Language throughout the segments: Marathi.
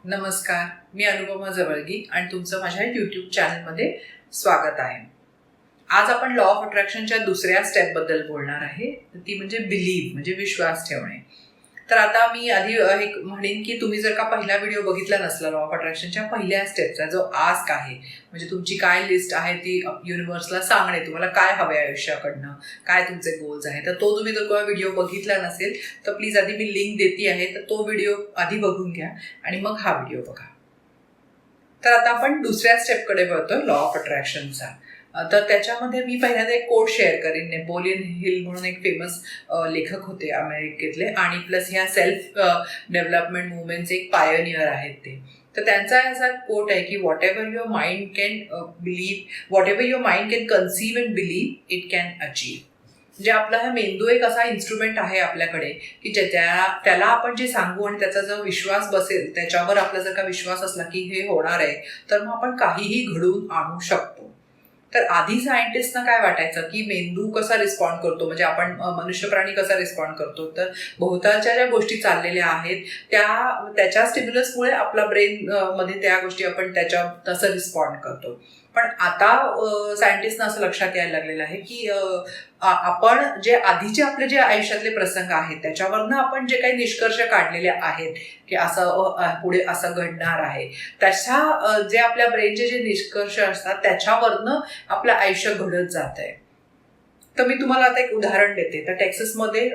नमस्कार, मी अनुपमा जवळगी आणि तुमचं माझ्या यूट्यूब चॅनलमध्ये स्वागत आहे. आज आपण लॉ ऑफ अट्रॅक्शनच्या दुसऱ्या स्टेपबद्दल बोलणार आहे. ती म्हणजे बिलीव्ह, म्हणजे विश्वास ठेवणे. तर आता मी आधी एक म्हणेन की तुम्ही जर का पहिला व्हिडिओ बघितला नसला लॉ ऑफ अट्रॅक्शनच्या पहिल्या स्टेपचा, जो आस्क आहे, म्हणजे तुमची काय लिस्ट आहे ती युनिव्हर्सला सांगणे, तुम्हाला काय हवे आयुष्याकडनं, काय तुमचे गोल्स आहे, तर तो तुम्ही जर कोणा व्हिडिओ बघितला नसेल तर प्लीज आधी मी लिंक देते आहे, तर तो व्हिडिओ आधी बघून घ्या आणि मग हा व्हिडिओ बघा. तर आता आपण दुसऱ्या स्टेपकडे वळतोय लॉ ऑफ अट्रॅक्शनचा. तर त्याच्यामध्ये मी पहिल्यांदा एक कोट शेअर करीन. नेपोलियन हिल म्हणून एक फेमस लेखक होते अमेरिकेतले आणि प्लस ह्या सेल्फ डेव्हलपमेंट मुवमेंटचे एक पायोनियर आहेत ते. तर त्यांचा असा कोट आहे की what ever your mind can believe, what ever your mind can conceive and believe it can achieve. म्हणजे आपला हा मेंदू एक असा इन्स्ट्रुमेंट आहे आपल्याकडे की त्याला आपण जे सांगू आणि त्याचा जो विश्वास बसेल, त्याच्यावर आपला जर का विश्वास असला की हे होणार आहे, तर मग आपण काहीही घडवून आणू शकतो. तर आधी सायंटिस्टना काय वाटायचं की मेंदू कसा रिस्पॉन्ड करतो, म्हणजे आपण मनुष्य प्राणी कसा रिस्पॉन्ड करतो, तर भोवतालच्या ज्या गोष्टी चाललेल्या आहेत त्याच्या स्टिम्युलसमुळे आपला ब्रेन मध्ये त्या गोष्टी आपण त्याच्या तसं रिस्पॉन्ड करतो. पण आता सायंटिस्टना असं लक्षात यायला लागलेलं आहे की आपण जे आधीचे आपले जे आयुष्यातले प्रसंग आहेत त्याच्यावरनं आपण जे काही निष्कर्ष काढलेले आहेत की असं पुढे असं घडणार आहे, त्याच्या जे आपल्या ब्रेनचे जे निष्कर्ष असतात त्याच्यावरनं आपलं आयुष्य घडत जात आहे. तर मी तुम्हाला आता एक उदाहरण देते. तर टेक्सासमध्ये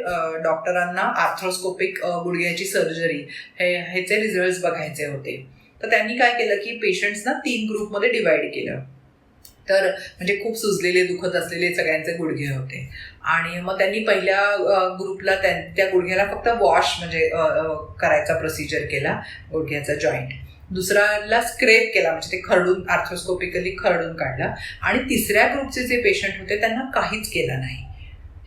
डॉक्टरांना आर्थ्रोस्कोपिक गुडघ्याची सर्जरी ह्याचे रिझल्ट बघायचे होते. तर त्यांनी काय केलं की पेशंट्सना 3 ग्रुपमध्ये डिवाइड केलं. तर म्हणजे खूप सुजलेले, दुखत असलेले सगळ्यांचे गुडघे होते आणि मग त्यांनी पहिल्या ग्रुपला त्या गुडघ्याला फक्त वॉश म्हणजे करायचा प्रोसिजर केला, गुडघ्याचा जॉईंट. दुसऱ्याला स्क्रेप केला, म्हणजे ते खरडून आर्थ्रोस्कोपिकली खरडून काढला. आणि तिसऱ्या ग्रुपचे जे पेशंट होते त्यांना काहीच केलं नाही.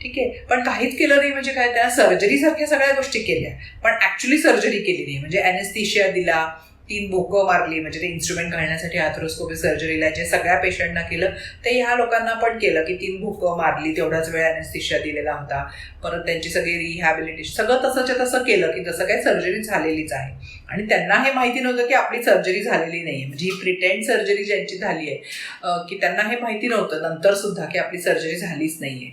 ठीक आहे, पण काहीच केलं नाही म्हणजे काय, त्यांना सर्जरी सारख्या सगळ्या गोष्टी केल्या पण ऍक्च्युली सर्जरी केली नाही. म्हणजे अॅनेस्थेशिया दिला, 3 भोकं मारली, म्हणजे ते इन्स्ट्रुमेंट घालण्यासाठी आर्थ्रोस्कोपी सर्जरीला जे सगळ्या पेशंटना केलं ते ह्या लोकांना पण केलं की 3 भोकं मारली, तेवढाच वेळ अॅनेस्थेशिया दिलेला होता. परत त्यांची सगळी रिहॅबिलिटेशन सगळं तसंच्या तसं केलं की जसं काही सर्जरी झालेलीच आहे. आणि त्यांना हे माहिती नव्हतं की आपली सर्जरी झालेली नाही, म्हणजे ही प्रिटेंड सर्जरी ज्यांची झाली आहे की त्यांना हे माहिती नव्हतं नंतर सुद्धा की आपली सर्जरी झालीच नाहीये.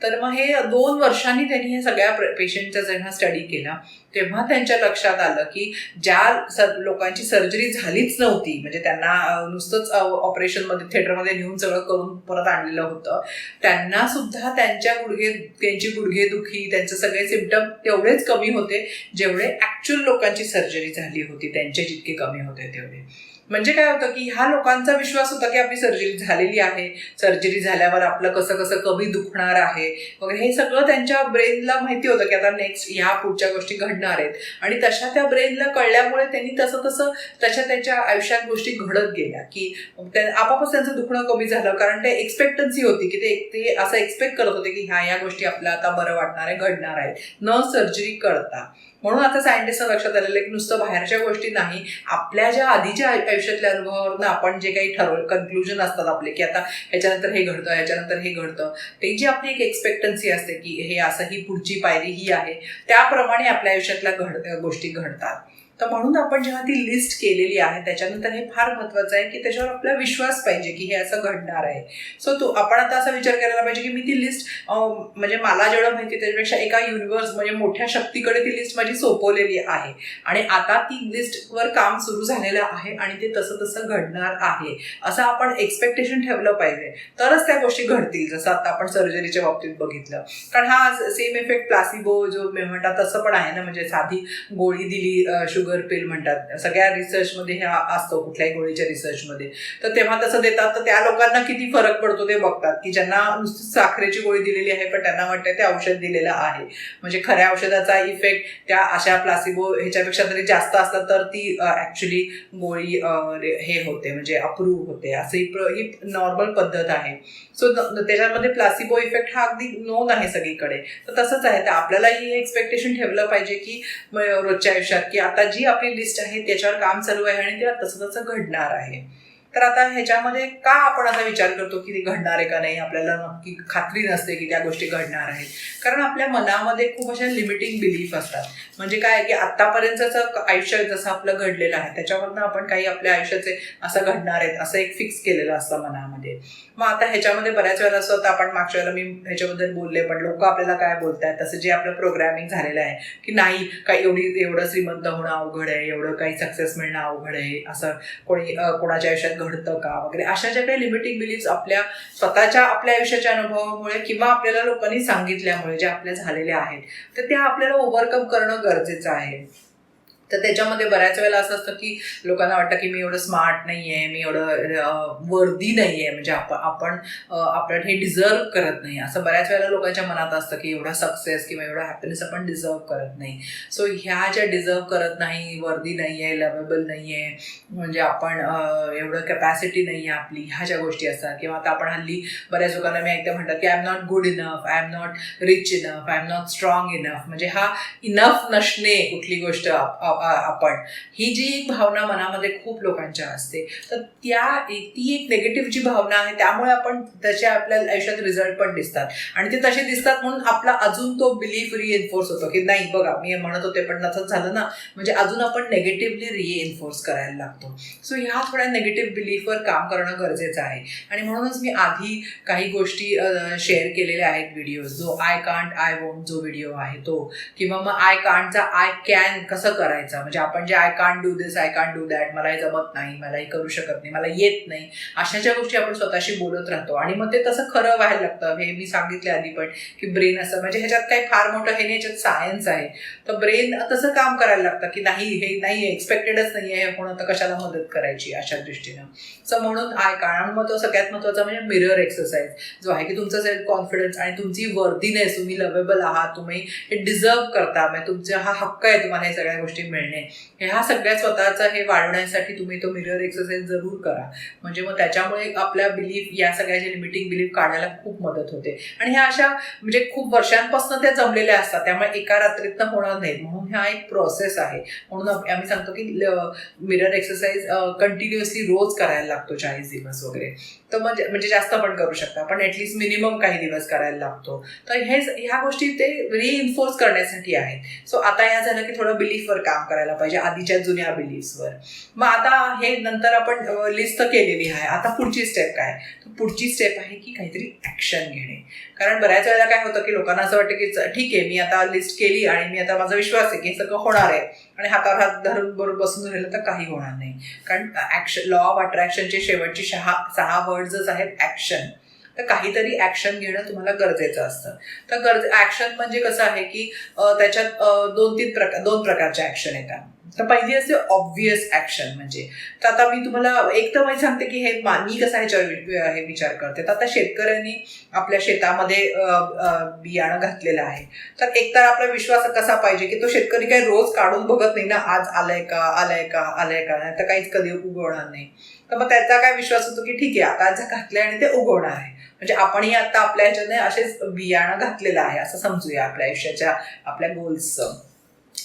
तर मग हे 2 वर्षांनी त्यांनी हे सगळ्या पेशंटचा जेव्हा स्टडी केला तेव्हा त्यांच्या लक्षात आलं की ज्या लोकांची सर्जरी झालीच नव्हती, म्हणजे त्यांना नुसतंच ऑपरेशनमध्ये थिएटरमध्ये नेऊन सगळं करून परत आणलेलं होतं, त्यांना सुद्धा त्यांची गुडघेदुखी, त्यांचे सगळे सिम्पटम तेवढेच कमी होते जेवढे ऍक्च्युअल लोकांची सर्जरी झाली होती त्यांचे जितके कमी होते तेवढे. म्हणजे काय होतं की ह्या लोकांचा विश्वास होता की आपली सर्जरी झालेली आहे, सर्जरी झाल्यावर आपलं कसं कसं कमी दुखणार आहे वगैरे, हे सगळं त्यांच्या ब्रेनला माहिती होतं की आता नेक्स्ट ह्या पुढच्या गोष्टी घडणार आहेत. आणि तशा त्या ब्रेनला कळल्यामुळे त्यांनी तसं त्याच्या आयुष्यात गोष्टी घडत गेल्या की आपापच त्यांचं दुखणं कमी झालं. कारण ते एक्सपेक्टन्सी होती की ते असं एक्सपेक्ट करत होते की ह्या गोष्टी आपल्याला आता बरं वाटणार आहे, घडणार आहे, न सर्जरी करता. म्हणून आता सायंटिस्टना लक्षात आलेलं की नुसतं बाहेरच्या गोष्टी नाही, आपल्या ज्या आधीच्या आयुष्यातल्या अनुभवावरनं आपण जे काही कन्क्लुजन असतात आपले की आता ह्याच्यानंतर हे घडतं, ह्याच्यानंतर हे घडतं, ते जी आपली एक एक्सपेक्टन्सी असते की हे असं, ही पुढची पायरी ही आहे, त्याप्रमाणे आपल्या आयुष्यातल्या गोष्टी घडतात. तर म्हणून आपण जेव्हा ती लिस्ट केलेली आहे त्याच्यानंतर हे फार महत्वाचं आहे की त्याच्यावर आपला विश्वास पाहिजे की हे असं घडणार आहे. सो आपण आता असा विचार करायला पाहिजे की मी ती लिस्ट म्हणजे मला जेवढं माहिती त्याच्यापेक्षा एका युनिव्हर्स म्हणजे मोठ्या शक्तीकडे ती लिस्ट माझी सोपवलेली आहे आणि आता ती लिस्टवर काम सुरू झालेलं आहे आणि ते तसं घडणार आहे असं आपण एक्सपेक्टेशन ठेवलं पाहिजे, तरच त्या गोष्टी घडतील. जसं आता आपण सर्जरीच्या बाबतीत बघितलं, कारण हा सेम इफेक्ट प्लासिबो जो म्हणतात तसं पण आहे ना, म्हणजे साधी गोळी दिली, शुगर पिल म्हणतात, सगळ्या रिसर्चमध्ये हे असतो, कुठल्याही गोळीच्या रिसर्चमध्ये. तर तेव्हा तसं देतात तर त्या लोकांना किती फरक पडतो ते बघतात की ज्यांना नुसती साखरेची गोळी दिलेली आहे पण त्यांना वाटतं ते औषध दिलेलं आहे, म्हणजे खऱ्या औषधाचा इफेक्ट त्या अशा प्लासिबो ह्याच्यापेक्षा तरी जास्त असतात तर ती ऍक्च्युली गोळी हे होते, म्हणजे अप्रूव्ह होते. असं ही नॉर्मल पद्धत आहे. सो त्याच्यामध्ये प्लासिबो इफेक्ट हा अगदी नोन आहे सगळीकडे. तर तसंच आहे, तर आपल्यालाही हे एक्सपेक्टेशन ठेवलं पाहिजे की रोजच्या आयुष्यात की आता जी आपली लिस्ट आहे त्याच्यावर काम चालू आहे आणि ते तसं घडणार आहे. तर आता ह्याच्यामध्ये का आपण असा विचार करतो की ते घडणार आहे का नाही, आपल्याला नक्की खात्री नसते की त्या गोष्टी घडणार आहेत. कारण आपल्या मनामध्ये खूप अशा लिमिटिंग बिलीफ असतात. म्हणजे काय की आतापर्यंतचं आयुष्य जसं आपलं घडलेलं आहे त्याच्यावरनं आपण काही आपल्या आयुष्याचे असं घडणार आहेत असं एक फिक्स केलेलं असतं मनामध्ये. मग आता ह्याच्यामध्ये बऱ्याच वेळेला असं होतं, आपण मागच्या वेळेला मी ह्याच्याबद्दल बोलले, पण लोक आपल्याला काय बोलतात तसं जे आपलं प्रोग्रॅमिंग झालेलं आहे की नाही काही एवढं श्रीमंत होणं अवघड आहे, एवढं काही सक्सेस मिळणं अवघड आहे, असं कोणाच्या आयुष्यात घडतं का वगैरे, अशा ज्या काही लिमिटिंग बिलीफ्स आपल्या स्वतःच्या आपल्या आयुष्याच्या अनुभवामुळे किंवा आपल्याला लोकांनी सांगितल्यामुळे जे आपल्या झालेल्या आहेत तर त्या आपल्याला ओव्हरकम करणं गरजेचं आहे. तर त्याच्यामध्ये बऱ्याच वेळेला असं असतं की लोकांना वाटतं की मी एवढं स्मार्ट नाही आहे, मी एवढं वर्दी नाही आहे, म्हणजे आपण आपल्याला हे डिझर्व करत नाही, असं बऱ्याच वेळेला लोकांच्या मनात असतं की एवढा सक्सेस किंवा एवढा हॅपीनेस आपण डिझर्व करत नाही. सो ह्या ज्या डिझर्व करत नाही, वर्दी नाही आहे, लवेबल नाही आहे, म्हणजे आपण एवढं कॅपॅसिटी नाही आहे आपली, ह्या ज्या गोष्टी असतात. किंवा आता आपण हल्ली बऱ्याच लोकांना मी ऐकते म्हणतात की I am not good enough, I am not rich enough, I am not strong enough. म्हणजे हा इनफ नसणे कुठली गोष्ट आपण, ही जी एक भावना मनामध्ये खूप लोकांच्या असते, तर ती एक निगेटिव्ह जी भावना आहे त्यामुळे आपण त्याचे आपल्या आयुष्यात रिझल्ट पण दिसतात आणि ते तसे दिसतात म्हणून आपला अजून तो बिलीफ रिएन्फोर्स होतो की नाही बघा मी म्हणत होते पण तसंच झालं ना, म्हणजे अजून आपण नेगेटिव्हली रिएन्फोर्स करायला लागतो. सो ह्या थोड्या नेगेटिव्ह बिलीफवर काम करणं गरजेचं आहे आणि म्हणूनच मी आधी काही गोष्टी शेअर केलेल्या आहेत व्हिडिओज. जो आय कांट आय वोंट जो व्हिडिओ आहे तो, किंवा मग आय कांटचा आय कॅन कसं करायचं, म्हणजे आपण जे I can't do this, I can't do that, मला हे जमत नाही, मला हे करू शकत नाही, मला येत नाही, अशाच्या गोष्टी आपण स्वतःशी बोलत राहतो आणि मग ते तसं खरं व्हायला लागतं. हे मी सांगितलं आधी पण की ब्रेन असं, म्हणजे ह्याच्यात काही फार मोठं हे नाही, ह्याच्यात सायन्स आहे. तर ब्रेन तसं काम करायला लागतं की नाही हे नाही एक्सपेक्टेडच नाही आहे कोण, तर कशाला मदत करायची अशा दृष्टीनं. सो म्हणून आय कांट. आणि मग तो सगळ्यात महत्त्वाचा म्हणजे मिरर एक्सरसाइज जो आहे की तुमचा सेल्फ कॉन्फिडन्स आणि तुमची वर्दीनेस, तुम्ही लवेबल आहात, तुम्ही हे डिझर्व करता, म्हणजे तुमचा हा हक्क आहे तुम्हाला हे सगळ्या गोष्टी मिळणे, ह्या सगळ्या स्वतःचा हे वाढवण्यासाठी तुम्ही तो मिरर एक्सरसाइज जरूर करा. म्हणजे मग त्याच्यामुळे आपल्या बिलीफ, या सगळ्या जे लिमिटिंग बिलीफ काढायला खूप मदत होते. आणि ह्या अशा म्हणजे खूप वर्षांपासून त्या जमलेल्या असतात, त्यामुळे एका रात्रीतनं होणार नाहीत, म्हणून हा एक प्रोसेस आहे. म्हणून आम्ही सांगतो की मिरर एक्सरसाइज कंटिन्युअसली रोज करायला लागतो 40 दिवस वगैरे. तर म्हणजे जास्त पण करू शकता, पण ऍटलीस्ट मिनिमम काही दिवस करायला लागतो. तर ह्या गोष्टी ते रिइन्फोर्स करण्यासाठी आहेत. सो आता ह्या झालं की थोडं बिलीफवर काम करायला पाहिजे, आधीच्या जुन्या बिलीफ्सवर. मग आता हे नंतर आपण लिस्ट केलेली आहे, आता पुढची स्टेप काय, तर पुढची स्टेप आहे की काहीतरी ऍक्शन घेणे. कारण बऱ्याच वेळेला काय होतं की लोकांना असं वाटतं की ठीक आहे मी आता लिस्ट केली आणि मी आता माझा विश्वास आहे की हे सगळं होणार आहे आणि हातावर हात धरून बरोबर बसून राहिलं तर काही होणार नाही. कारण ऍक्शन, लॉ ऑफ अट्रॅक्शनचे शेवटची 6 वर्ड्सच आहेत ऍक्शन. तर काहीतरी ऍक्शन घेणं तुम्हाला गरजेचं असतं. तर ऍक्शन म्हणजे कसं आहे की त्याच्यात दोन प्रकारच्या ऍक्शन येतात. तर पहिली असते ऑब्व्हियस ऍक्शन. म्हणजे तर आता मी तुम्हाला एक तर मी सांगते की हे मी कसा ह्याच्यावर हे विचार करते. तर आता शेतकऱ्यांनी आपल्या शेतामध्ये बियाणं घातलेलं आहे, तर एकतर आपला विश्वास कसा पाहिजे की तो शेतकरी काही रोज काढून बघत नाही ना, आज आलंय का आलंय का आलंय का, नाही तर काहीच कधी उगवणार नाही. तर मग त्याचा काय विश्वास होतो की ठीक आहे आता आज घातलंय आणि ते उगवणार आहे, म्हणजे आपणही आता आपल्या ह्याच्याने असेच बियाणं घातलेलं आहे असं समजूया आपल्या आयुष्याच्या आपल्या गोल्सचं.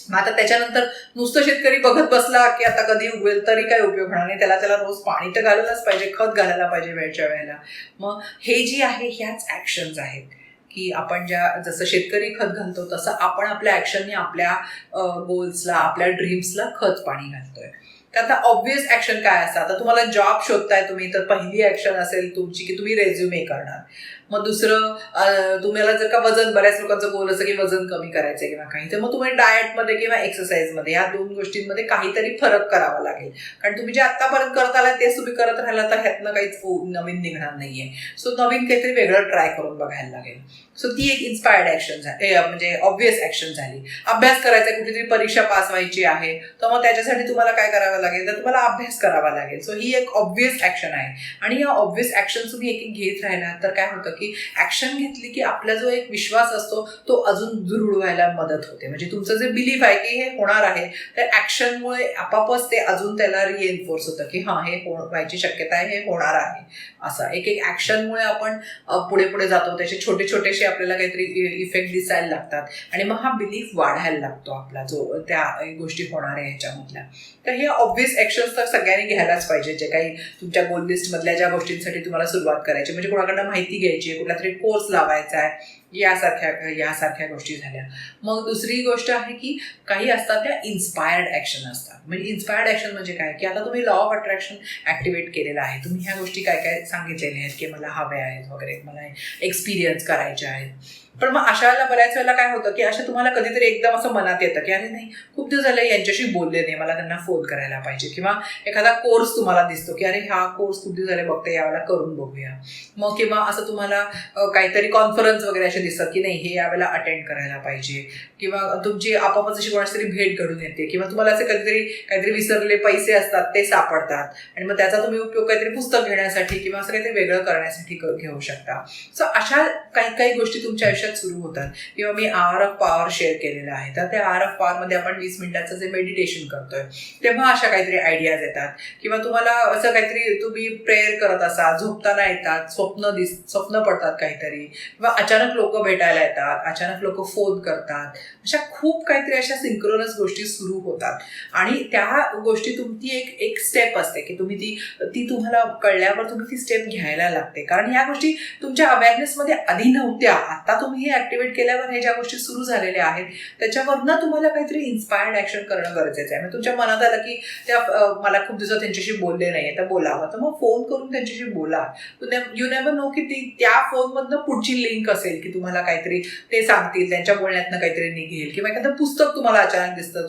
मग आता त्याच्यानंतर नुसतं शेतकरी बघत बसला की आता कधी उगवेल तरी काही उपयोग होणार नाही, त्याला रोज पाणी तर घालायलाच पाहिजे, खत घालायला पाहिजे वेळच्या वेळेला. मग हे जी आहे ह्याच ऍक्शन्स आहेत की आपण जसं शेतकरी खत घालतो तसं आपण आपल्या ऍक्शनने आपल्या गोल्सला, आपल्या ड्रीम्सला खत पाणी घालतोय. तर आता ऑब्व्हियस ऍक्शन काय असतं, आता तुम्हाला जॉब शोधताय तुम्ही, तर पहिली ऍक्शन असेल तुमची की तुम्ही रेझ्युमे करणार. मग दुसरं तुम्हाला जर का वजन, बऱ्याच लोकांचं गोल असं की वजन कमी करायचं किंवा काही, तर मग तुम्हाला डाएटमध्ये किंवा एक्सरसाइजमध्ये या 2 गोष्टींमध्ये काहीतरी फरक करावा लागेल. कारण तुम्ही जे आतापर्यंत करत आलाय तेच तुम्ही करत राहिला तर ह्यातनं काहीच नवीन निघणार नाहीये. सो नवीन काहीतरी वेगळं ट्राय करून बघायला लागेल. सो ती एक इन्स्पायर्ड ऍक्शन झाली, म्हणजे ऑब्व्हियस ऍक्शन झाली. अभ्यास करायचा, कुठेतरी परीक्षा पास व्हायची आहे, तर मग त्याच्यासाठी तुम्हाला काय करावं लागेल, तर तुम्हाला अभ्यास करावा लागेल. सो ही एक ऑब्व्हियस ऍक्शन आहे. आणि या ऑब्व्हियस ऍक्शन तुम्ही एक घेत राहिला तर काय होतं की ऍक्शन घेतली की आपला जो एक विश्वास असतो तो अजून दृढ व्हायला मदत होते. म्हणजे तुमचं जे बिलीफ आहे की हे होणार आहे त्या ऍक्शनमुळे आपापच ते अजून त्याला रिएन्फोर्स होतं की हा हे व्हायची शक्यता आहे, हे होणार आहे. असं एक एक ऍक्शनमुळे आपण पुढे पुढे जातो, त्याचे छोटे छोटेसे आपल्याला काहीतरी इफेक्ट दिसायला लागतात आणि मग हा बिलीफ वाढायला लागतो आपला जो त्या गोष्टी होणार आहे ह्याच्यामधल्या. तर हे ऑब्व्हियस ऍक्शन्स तर सगळ्यांनी घ्यायलाच पाहिजे. जे काही तुमच्या गोल लिस्ट मधल्या ज्या गोष्टींसाठी तुम्हाला सुरुवात करायची, म्हणजे कोणाकडनं माहिती घ्यायची, कुठला तरी कोर्स लावायचा आहे, यासारख्या गोष्टी झाल्या. मग दुसरी गोष्ट आहे की काही असतात त्या इन्स्पायर्ड ऍक्शन असतात. म्हणजे इन्स्पायर्ड ऍक्शन म्हणजे काय की आता तुम्ही लॉ ऑफ अट्रॅक्शन ऍक्टिव्हेट केलेला आहे, तुम्ही ह्या गोष्टी काय काय सांगितलेल्या आहेत की मला हव्या आहेत वगैरे, मला एक्सपिरियन्स करायचे आहेत. पण मग अशा वेळेला बऱ्याच वेळेला काय होतं की असं तुम्हाला कधीतरी एकदम असं मनात येतं की अरे नाही, खूप दिवस झाले यांच्याशी बोलले नाही, मला त्यांना फोन करायला पाहिजे. किंवा एखादा कोर्स तुम्हाला दिसतो की अरे हा कोर्स खूप दिवस झाले बघते, यावेळेला करून बघूया. मग किंवा असं तुम्हाला काहीतरी कॉन्फरन्स वगैरे असे दिसतात की नाही हे यावेळेला अटेंड करायला पाहिजे. किंवा तुमची आपापच अशी कोणाची तरी भेट घडून येते. किंवा तुम्हाला असे कधीतरी काहीतरी विसरलेले पैसे असतात ते सापडतात आणि मग त्याचा तुम्ही उपयोग काहीतरी पुस्तक घेण्यासाठी किंवा असं काहीतरी वेगळं करण्यासाठी घेऊ शकता. सो अशा काही काही गोष्टी तुमच्या आयुष्यात सुरू होतात. किंवा मी आवर ऑफ पॉवर शेअर केलेला आहे, तर त्या आवर ऑफ पॉवर मध्ये आपण 20 मिनिटाचं जे मेडिटेशन करतोय तेव्हा अशा काहीतरी आयडियाज येतात. किंवा तुम्हाला असं काहीतरी तुम्ही प्रेयर करत असाल, झोपताना येतात, स्वप्न पडतात काहीतरी, किंवा अचानक लोक भेटायला येतात, अचानक लोक फोन करतात. अशा खूप काहीतरी अशा सिंक्रोनस गोष्टी सुरू होतात आणि त्या गोष्टी तुमची एक स्टेप असते की तुम्ही ती तुम्हाला कळल्यावर तुम्ही ती स्टेप घ्यायला लागते. कारण ह्या गोष्टी तुमच्या अवेअरनेसमध्ये आधी नव्हत्या, आता तुम्ही हे ऍक्टिव्हेट केल्यावर हे ज्या गोष्टी सुरू झालेल्या आहेत त्याच्यावरनं तुम्हाला काहीतरी इन्स्पायर्ड ऍक्शन करणं गरजेचं आहे. मग तुमच्या मनात आलं की मला खूप दिवसात त्यांच्याशी बोलले नाहीये तर बोलावं, तर मग फोन करून त्यांच्याशी बोला. यू नेव्हर नो की त्या फोनमधनं पुढची लिंक असेल की तुम्हाला काहीतरी ते सांगतील, त्यांच्या बोलण्यातनं काहीतरी निघेल. किंवा एखादं पुस्तक तुम्हाला अचानक दिसतं,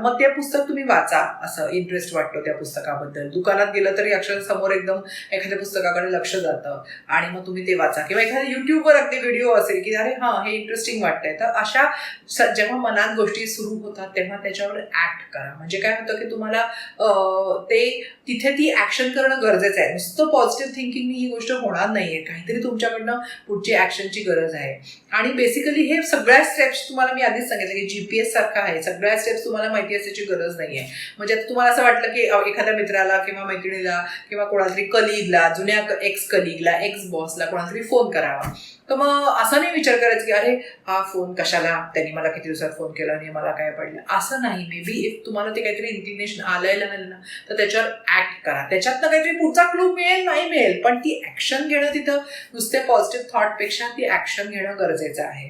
मग ते पुस्तक तुम्ही वाचा, असं इंटरेस्ट वाटतो त्या पुस्तकाबद्दल. दुकानात गेलं तरी अक्षर समोर एकदम एखाद्या पुस्तकाकडे लक्ष जातं आणि मग तुम्ही ते वाचा. किंवा एखाद्या युट्यूबवर अगदी व्हिडिओ असेल की अरे हा हे इंटरेस्टिंग वाटतंय, तर अशा जेव्हा मनात गोष्टी सुरू होतात तेव्हा त्याच्यावर ऍक्ट करा. म्हणजे काय होतं की तुम्हाला तिथे ती ऍक्शन करणं गरजेचं आहे. नुसतं पॉझिटिव्ह थिंकिंगनी ही गोष्ट होणार नाहीये, काहीतरी तुमच्याकडनं पुढची ऍक्शनची गरज आहे. आणि बेसिकली हे सगळ्या स्टेप्स तुम्हाला मी आधीच सांगितलं की जीपीएस सारखा आहे, सगळ्या स्टेप्स तुम्हाला माहिती असण्याची गरज नाहीये. म्हणजे आता तुम्हाला असं वाटलं की एखाद्या मित्राला किंवा मैत्रिणीला किंवा कोणाला तरी कलिगला, जुन्या एक्स कलिगला, एक्स बॉसला कोणाला तरी फोन करावा, तर मग असं नाही विचार करायचा की अरे हा फोन कशाला, त्यांनी मला किती दिवसात फोन केला आणि मला काय पडलं, असं नाही. मे बी इफ तुम्हाला ते काहीतरी इन्क्लिनेशन आलं ना तर त्याच्यावर ऍक्ट करा. त्याच्यातनं काहीतरी पुढचा क्लू मिळेल नाही मिळेल, पण ती ऍक्शन घेणं तिथं नुसते पॉझिटिव्ह थॉटपेक्षा ती ऍक्शन घेणं गरजेचं आहे.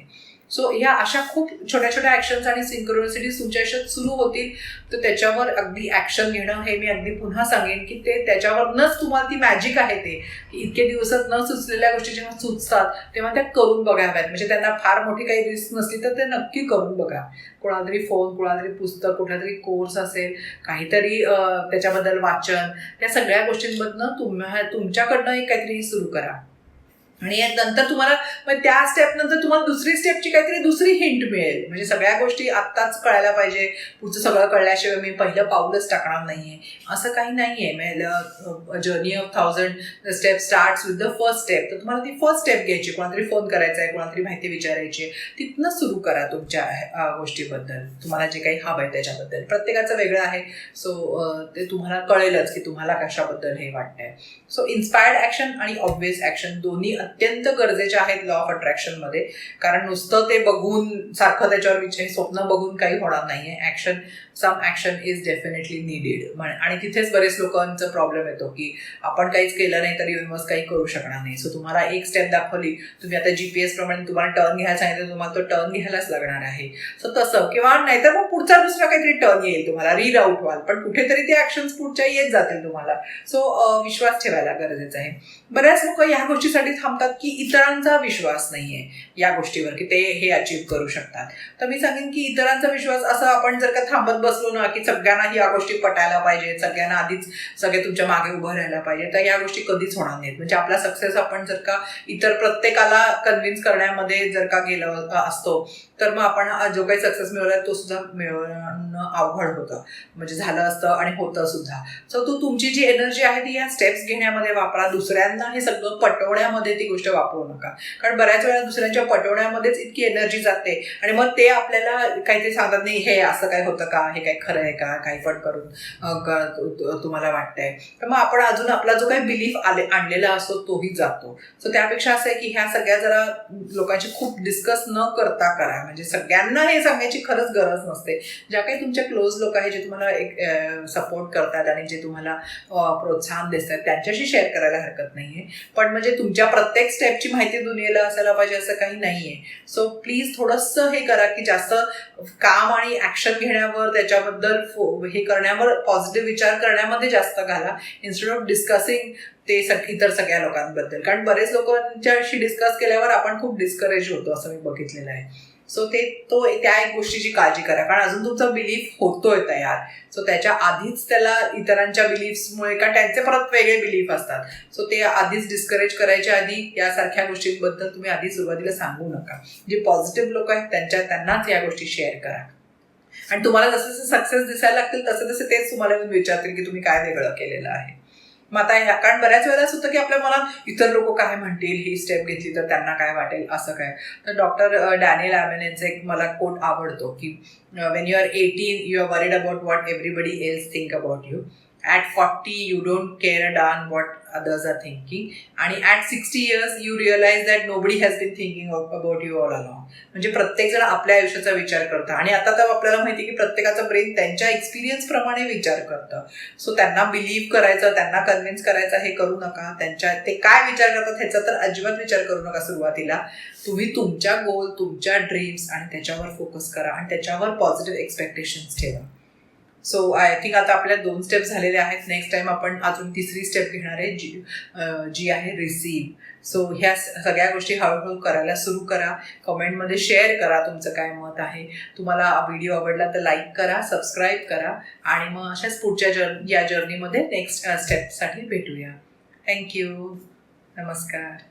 सो ह्या अशा खूप छोट्या छोट्या ऍक्शन्स आणि सिंक्रोनिसिटीज तुमच्या आयुष्यात सुरू होतील, तर त्याच्यावर अगदी ऍक्शन घेणं हे मी अगदी पुन्हा सांगेन की ते त्याच्यावरनंच तुम्हाला ती मॅजिक आहे. ते इतके दिवसात न सुचलेल्या गोष्टी जेव्हा सुचतात तेव्हा त्या करून बघाव्यात. म्हणजे त्यांना फार मोठी काही रिस्क नसली तर ते नक्की करून बघा. कोणाला तरी फोन, कोणाला तरी पुस्तक, कुठला तरी कोर्स असेल, काहीतरी त्याच्याबद्दल वाचन, त्या सगळ्या गोष्टींमधनं तुमच्याकडनं एक काहीतरी सुरू करा. आणि नंतर तुम्हाला त्या स्टेप नंतर तुम्हाला दुसरी स्टेपची काहीतरी दुसरी हिंट मिळेल. म्हणजे सगळ्या गोष्टी आत्ताच कळायला पाहिजे, पुढचं सगळं कळल्याशिवाय मी पहिलं पाऊलच टाकणार नाहीये, असं काही नाहीये. Journey of 1000 step starts with the first step. तर तुम्हाला ती फर्स्ट स्टेप घ्यायची, कोणातरी फोन करायचा आहे, कोणातरी माहिती विचारायची, तिथनं सुरू करा तुमच्या गोष्टीबद्दल, तुम्हाला जे काही हवं आहे त्याच्याबद्दल. प्रत्येकाचं वेगळं आहे, सो ते तुम्हाला कळेलच की तुम्हाला कशाबद्दल हे वाटतंय. सो इन्स्पायर्ड ऍक्शन आणि ऑब्व्हियस ऍक्शन दोन्ही अत्यंत गरजेचे आहेत लॉ ऑफ अट्रॅक्शन मध्ये. कारण नुसतं ते बघून सारखं त्याच्यावर स्वप्न बघून काही होणार नाहीये. सम ऍक्शन इज डेफिनेटली निडेड. आणि तिथेच बरेच लोकांचा प्रॉब्लेम येतो की आपण काहीच केलं नाही तर युनिव्हर्स काही करू शकणार नाही. सो तुम्हाला एक स्टेप दाखवली, तुम्ही आता जीपीएस प्रमाणे तुम्हाला टर्न घ्यायला सांगितलं, तुम्हाला तो टर्न घ्यायलाच लागणार आहे. सो तसं, किंवा नाहीतर मग पुढचा दुसरा काहीतरी टर्न येईल, तुम्हाला रीराऊट व्हाल, पण कुठेतरी ते ऍक्शन्स पुढच्या येत जातील तुम्हाला. सो विश्वास ठेवायला गरजेचा आहे. बऱ्याच लोक या गोष्टीसाठी थांबतात की इतरांचा विश्वास नाहीये या गोष्टीवर की ते हे अचीव्ह करू शकतात. तर मी सांगेन की इतरांचा विश्वास, असं आपण जर का थांबत बसलो ना की सगळ्यांना या गोष्टी पटायला पाहिजे, सगळ्यांना आधीच सगळे तुमच्या मागे उभं राहायला पाहिजे, तर या गोष्टी कधीच होणार नाहीत. म्हणजे आपला सक्सेस आपण जर का इतर प्रत्येकाला कन्व्हिन्स करण्यामध्ये जर का गेलं असतो तर मग आपण जो काही सक्सेस मिळवला तो सुद्धा मिळवणं अवघड होतं, म्हणजे झालं असतं आणि होतं सुद्धा. सो तुमची जी एनर्जी आहे ती या स्टेप्स घेण्यामध्ये वापरा, दुसऱ्यांना हे सगळं पटवण्यामध्ये ती गोष्ट वापरू नका. कारण बऱ्याच वेळा दुसऱ्यांच्या पटवण्यामध्येच इतकी एनर्जी जाते आणि मग ते आपल्याला काहीतरी सांगतात, नाही हे असं काय होतं का, हे काय खरं आहे का, काही पण करून तुम्हाला वाटतंय. तर मग आपण अजून आपला जो काही बिलीफ आणलेला असतो तोही जातो. सो त्यापेक्षा असं आहे की ह्या सगळ्या जरा लोकांची खूप डिस्कस न करता करा. म्हणजे सगळ्यांना हे सांगायची खरंच गरज नसते. ज्या काही तुमच्या क्लोज लोक आहेत, जे तुम्हाला एक सपोर्ट करतात आणि जे तुम्हाला प्रोत्साहन देतात, त्यांच्याशी शेअर करायला हरकत नाहीये. पण म्हणजे तुमच्या प्रत्येक स्टेपची माहिती दुनियेला असायला पाहिजे असं काही नाहीये. सो प्लीज थोडंसं हे करा की जास्त काम आणि ऍक्शन घेण्यावर, त्याच्याबद्दल हे करण्यावर, पॉझिटिव्ह विचार करण्यामध्ये जास्त घाला, इन्स्टेड ऑफ डिस्कसिंग ते इतर सगळ्या लोकांबद्दल. कारण बरेच लोकांच्याशी डिस्कस केल्यावर आपण खूप डिस्करेज होतो असं मी बघितलेलं आहे. सो त्या एक गोष्टीची काळजी करा, कारण अजून तुमचा बिलीफ होतोय तयार. सो त्याच्या आधीच त्याला इतरांच्या बिलीफ्समुळे, कारण त्यांचे परत वेगळे बिलीफ असतात, सो ते आधीच डिस्करेज करायच्या आधी यासारख्या गोष्टींबद्दल तुम्ही आधी सुरुवातीला सांगू नका. जे पॉझिटिव्ह लोक आहेत त्यांनाच या गोष्टी शेअर करा. आणि तुम्हाला जसे जसे सक्सेस दिसायला लागतील तसे तसे तेच तुम्हाला येऊन विचारतील की तुम्ही काय वेगळं केलेलं आहे. मग आता कारण बऱ्याच वेळेला असं होतं की आपल्या मनात इतर लोक काय म्हणतील, ही स्टेप घेतली तर त्यांना काय वाटेल, असं काय. तर डॉक्टर डॅनियल ॲमेन यांचा एक मला कोट आवडतो की when you are 18 you are worried about what everybody else think about you. At 40 you don't care a darn what others are thinking. आणि at 60 years you realize that nobody has been thinking about you all along. म्हणजे प्रत्येक जण आपल्या आयुष्याचा विचार करतं आणि आता तर आपल्याला माहिती की प्रत्येकाचं ब्रेन त्यांच्या एक्सपिरियन्स प्रमाणे विचार करतं. सो त्यांना बिलीव्ह करायचं, त्यांना कन्व्हिन्स करायचं हे करू नका. ते काय विचार करतात ह्याचा तर अजिबात विचार करू नका सुरुवातीला. तुम्ही तुमच्या गोल, तुमच्या ड्रीम्स आणि त्याच्यावर फोकस करा आणि त्याच्यावर पॉझिटिव्ह एक्सपेक्टेशन्स ठेवा. सो आय थिंक आता आपल्या 2 स्टेप झालेल्या आहेत. नेक्स्ट टाइम आपण अजून 3री स्टेप घेणार आहे, जी आहे रिसीव्ह. सो ह्या सगळ्या गोष्टी हळूहळू करायला सुरू करा. कमेंटमध्ये शेअर करा तुमचं काय मत आहे. तुम्हाला व्हिडिओ आवडला तर लाईक करा, सबस्क्राईब करा आणि मग अशाच पुढच्या या जर्नीमध्ये नेक्स्ट स्टेपसाठी भेटूया. थँक्यू. नमस्कार.